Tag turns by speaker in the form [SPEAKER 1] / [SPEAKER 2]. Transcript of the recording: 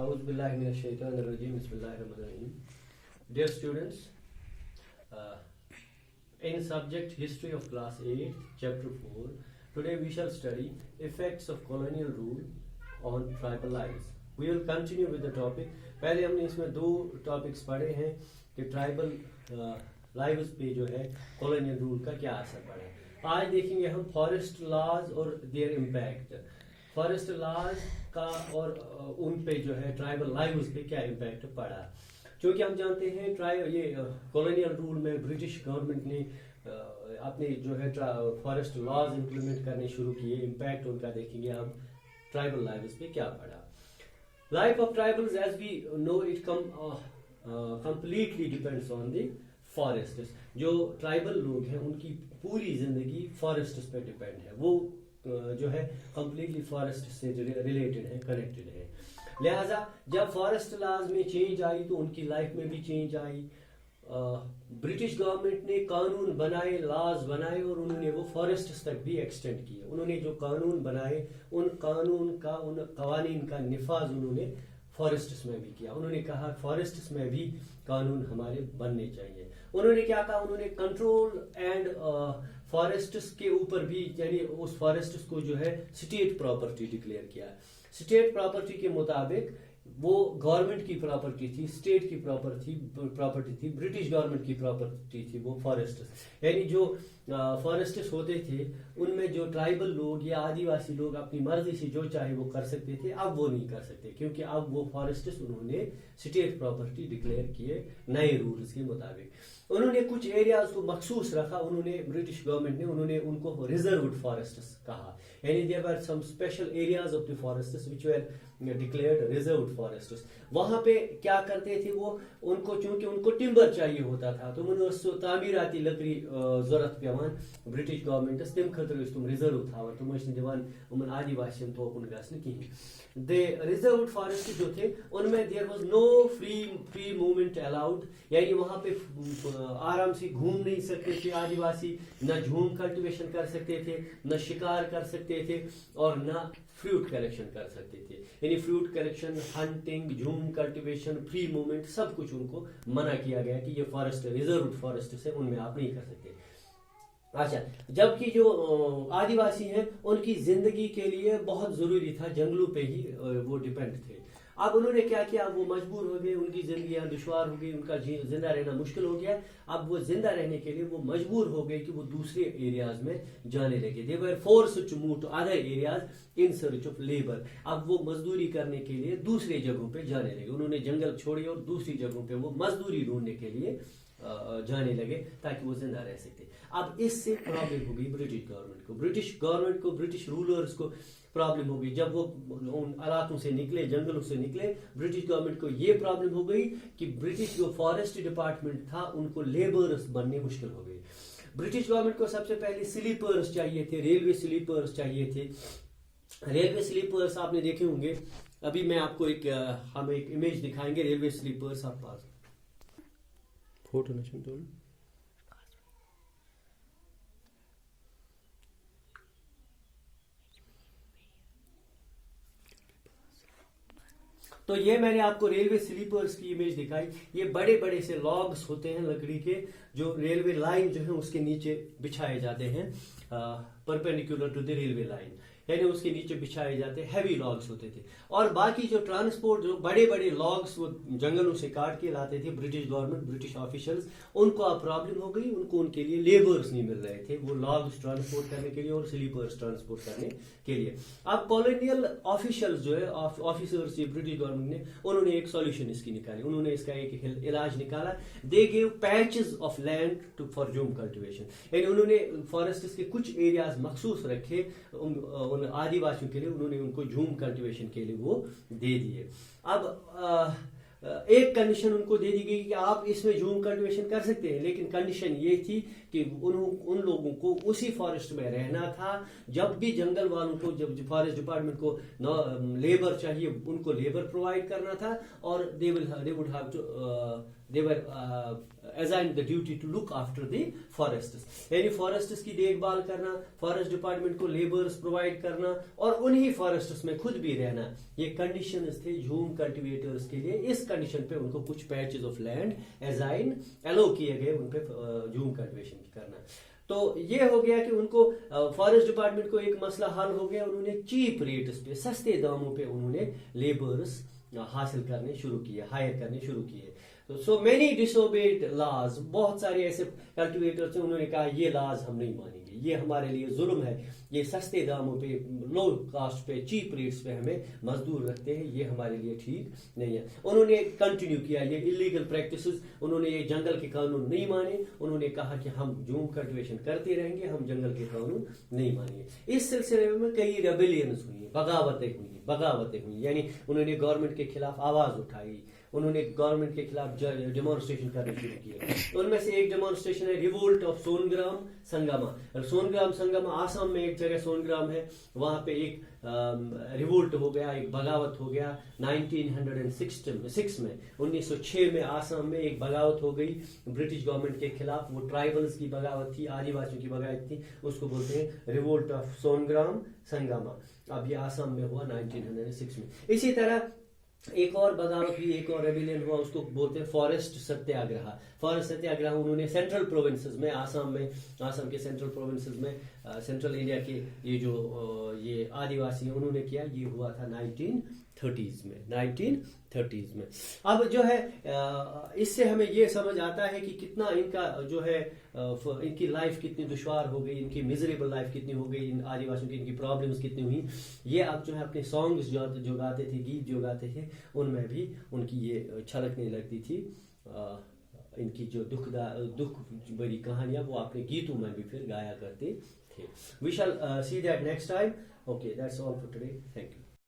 [SPEAKER 1] Dear students, in subject History of Class 8, Chapter 4, today we shall study effects of colonial rule on tribal lives. We will continue with the topic. पहले हमने इसमें दो topics पढ़े हैं कि tribal lives पे जो है कॉलोनियल रूल का क्या असर पड़ा है. आज देखेंगे हम फॉरेस्ट लॉज और देयर इम्पैक्ट. फॉरेस्ट लॉज का और उन पे जो है ट्राइबल लाइव्स पे क्या इम्पैक्ट पड़ा. क्योंकि हम जानते हैं ये कॉलोनियल रूल में ब्रिटिश गवर्नमेंट ने अपने जो है फॉरेस्ट लॉज इम्प्लीमेंट करने शुरू किए. इम्पैक्ट उनका देखेंगे हम ट्राइबल लाइव्स पे क्या पड़ा. Life of tribals, as we know, it completely depends on the forests. जो ट्राइबल लोग हैं उनकी पूरी जिंदगी फॉरेस्ट्स पे डिपेंड है. वो जो है कम्प्लीटली फॉरेस्ट से रिलेटेड है, कनेक्टेड है. लिहाजा जब फॉरेस्ट लॉज में चेंज आई तो उनकी लाइफ में भी चेंज आई. ब्रिटिश गवर्नमेंट ने कानून बनाए, लॉज बनाए और उन्होंने वो फॉरेस्ट्स तक भी एक्सटेंड किए. उन्होंने जो कानून बनाए उन कानून का, उन कवानीन का निफाज उन्होंने फॉरेस्ट्स में भी किया. उन्होंने कहा फॉरेस्ट्स में भी कानून हमारे बनने चाहिए. उन्होंने क्या कहा, उन्होंने कंट्रोल एंड फॉरेस्ट्स के ऊपर भी, यानी उस फॉरेस्ट्स को जो है स्टेट प्रॉपर्टी डिक्लेयर किया. स्टेट प्रॉपर्टी के मुताबिक वो गवर्नमेंट की प्रॉपर्टी थी, स्टेट की प्रॉपर्टी थी, ब्रिटिश गवर्नमेंट की प्रॉपर्टी थी वो फॉरेस्ट. यानी जो फॉरेस्ट्स होते थे उनमें जो ट्राइबल लोग या आदिवासी लोग अपनी मर्जी से जो चाहे वो कर सकते थे. अब वो नहीं कर सकते क्योंकि अब वो फॉरेस्ट्स उन्होंने स्टेट प्रॉपर्टी डिक्लेयर किए नए रूल्स के मुताबिक. उन्होंने कुछ एरियाज को मखसूस रखा. उन्होंने ब्रिटिश गवर्नमेंट ने उन्होंने उनको रिजर्व्ड फॉरेस्ट्स कहा. यानी there were some special areas of the forests which were declared reserved forests. वहां पे क्या करते थे वो, उनको चूंकि उनको टिम्बर चाहिए होता था तो उन्होंने तामीराती लकड़ी जरूरत पेवान ब्रिटिश गवर्नमेंटस तम खतर तुम रिजर्व थावन. तुम दिवान उन आदिवासियों तोकुन गसन कहीं. दे रिजर्व्ड फॉरेस्ट जो थे उनमें there was no free movement allowed. यानी वहां पे आराम से घूम नहीं सकते थे आदिवासी, न झूम कल्टीवेशन कर सकते थे, न शिकार कर सकते थे और न फ्रूट कलेक्शन कर सकते थे. यानी फ्रूट कलेक्शन, हंटिंग, झूम कल्टीवेशन, फ्री मूवमेंट सब कुछ उनको मना किया गया कि ये फॉरेस्ट रिजर्व फॉरेस्ट है, उनमें आप नहीं कर सकते. अच्छा, जबकि जो आदिवासी हैं उनकी जिंदगी के लिए बहुत जरूरी था जंगलों पे ही वो डिपेंड थे. अब उन्होंने क्या किया, वो मजबूर हो गए, उनकी जिंदगी दुश्वार हो गई, उनका जिंदा रहना मुश्किल हो गया. अब वो जिंदा रहने के लिए वो मजबूर हो गए कि वो दूसरे एरियाज में जाने लगे. They were forced to move to other areas in search of labour. अब वो मजदूरी करने के लिए दूसरे जगहों पे जाने लगे. उन्होंने जंगल छोड़े और दूसरी जगहों पे वो मजदूरी ढूंढने के लिए जाने लगे ताकि वो जिंदा रह सकते. अब इससे प्रॉब्लम हो गई ब्रिटिश गवर्नमेंट को, ब्रिटिश रूलर्स को प्रॉब्लम हो गई. जब वो उन इलाकों से निकले, जंगलों से निकले, ब्रिटिश गवर्नमेंट को ये प्रॉब्लम हो गई कि ब्रिटिश जो फॉरेस्ट डिपार्टमेंट था उनको लेबर्स बनने मुश्किल हो गई. ब्रिटिश गवर्नमेंट को सबसे पहले स्लीपर्स चाहिए थे, रेलवे स्लीपर्स चाहिए थे. रेलवे स्लीपर्स आपने देखे होंगे. अभी मैं आपको हम एक इमेज दिखाएंगे रेलवे स्लीपर्स. आप पास फोटो नहीं तो ये मैंने आपको रेलवे स्लीपर्स की इमेज दिखाई. ये बड़े बड़े से लॉग्स होते हैं लकड़ी के जो रेलवे लाइन जो है उसके नीचे बिछाए जाते हैं perpendicular to the railway line. यानी उसके नीचे बिछाए जाते हैवी लॉग्स होते थे. और बाकी जो ट्रांसपोर्ट, जो बड़े बड़े लॉग्स वो जंगलों से काट के लाते थे ब्रिटिश गवर्नमेंट, ब्रिटिश ऑफिशियल्स, उनको अब प्रॉब्लम हो गई. उनको उनके लिए लेबर्स नहीं मिल रहे थे वो लॉग्स ट्रांसपोर्ट करने के लिए और स्लीपर्स ट्रांसपोर्ट करने के लिए. अब कॉलोनियल ऑफिशियल्स जो है, ऑफिसर्स, ब्रिटिश गवर्नमेंट ने, उन्होंने एक सॉल्यूशन इसकी निकाली. उन्होंने इसका एक इलाज निकाला. They give patches of land to for jhum cultivation. यानी उन्होंने फॉरेस्ट के कुछ एरियाज मखसूस रखे आदिवासियों के लिए. उन्होंने उनको झूम कल्टीवेशन के लिए वो दे दिए. अब एक कंडीशन उनको दे दी गई कि आप इसमें झूम कल्टीवेशन कर सकते हैं, लेकिन कंडीशन ये थी कि उन लोगों को उसी फॉरेस्ट में रहना था. जब भी जंगल वालों को, जब फॉरेस्ट डिपार्टमेंट को लेबर चाहिए, उनको लेबर प्रोवाइड करना था. और they would have to assigned the duty to look after the forests. यानी forests की देखभाल करना, forest department को laborers provide करना और उन्हीं forests में खुद भी रहना, ये conditions थे झूम cultivators के लिए. इस condition पे उनको कुछ patches of land assign allow किए गए उन पे झूम cultivation करना. तो ये हो गया कि उनको फॉरेस्ट डिपार्टमेंट को एक मसला हल हो गया. उन्होंने चीप रेट्स पे, सस्ते दामों पे उन्होंने लेबर्स हासिल करने शुरू किए, हायर करने शुरू किए. तो सो मेनी डिसोबेड लॉज, बहुत सारे ऐसे कल्टिवेटर्स हैं, उन्होंने कहा ये लॉज हम नहीं मानेंगे, ये हमारे लिए जुल्म है, ये सस्ते दामों पे, लो कास्ट पे, चीप रेट्स पे हमें मजदूर रखते हैं, ये हमारे लिए ठीक नहीं है. उन्होंने कंटिन्यू किया ये इलीगल प्रैक्टिसेस. उन्होंने ये जंगल के कानून नहीं माने. उन्होंने कहा कि हम जूम कल्टिवेशन करते रहेंगे, हम जंगल के कानून नहीं मानेंगे. इस सिलसिले में कई रेबेलियंस हुई, बगावतें हुई, यानी उन्होंने गवर्नमेंट के खिलाफ आवाज उठाई, उन्होंने गवर्नमेंट के खिलाफ डेमोन्स्ट्रेशन करने शुरू किए. उनमें से एक डेमोन्स्ट्रेशन है रिवोल्ट ऑफ सोनग्राम संगमा. सोनग्राम संगमा आसाम में एक जगह सोनग्राम है, वहां पे एक रिवोल्ट हो गया, एक बगावत हो गया 1906 में. 1906 में आसाम में एक बगावत हो गई ब्रिटिश गवर्नमेंट के खिलाफ. वो ट्राइबल्स की बगावत थी, आदिवासियों की बगावत थी, उसको बोलते हैं रिवोल्ट ऑफ सोनग्राम संगमा. अब ये आसाम में हुआ 1906 में. इसी तरह एक और बगावत हुई, एक और रेबिलियन हुआ, उसको बोलते हैं फॉरेस्ट सत्याग्रह. फॉरेस्ट सत्याग्रह उन्होंने सेंट्रल प्रोविंसेस में, आसाम के सेंट्रल प्रोविंसेस में, सेंट्रल इंडिया के ये जो ये आदिवासी हैं उन्होंने किया. ये हुआ था 1930s में. अब जो है इससे हमें ये समझ आता है कि कितना इनका जो है इनकी लाइफ कितनी दुश्वार हो गई, इनकी मिजरेबल लाइफ कितनी हो गई, इन आदिवासियों की इनकी प्रॉब्लम्स कितनी हुई. ये अब जो है अपने सॉन्ग्स जो गाते थे, गीत जो गाते थे, उनमें भी उनकी ये छलकने लगती थी. इनकी जो दुख भरी कहानियां वो अपने गीतों में भी फिर गाया करते थे. We shall see that next time. Okay, that's all for today. Thank you.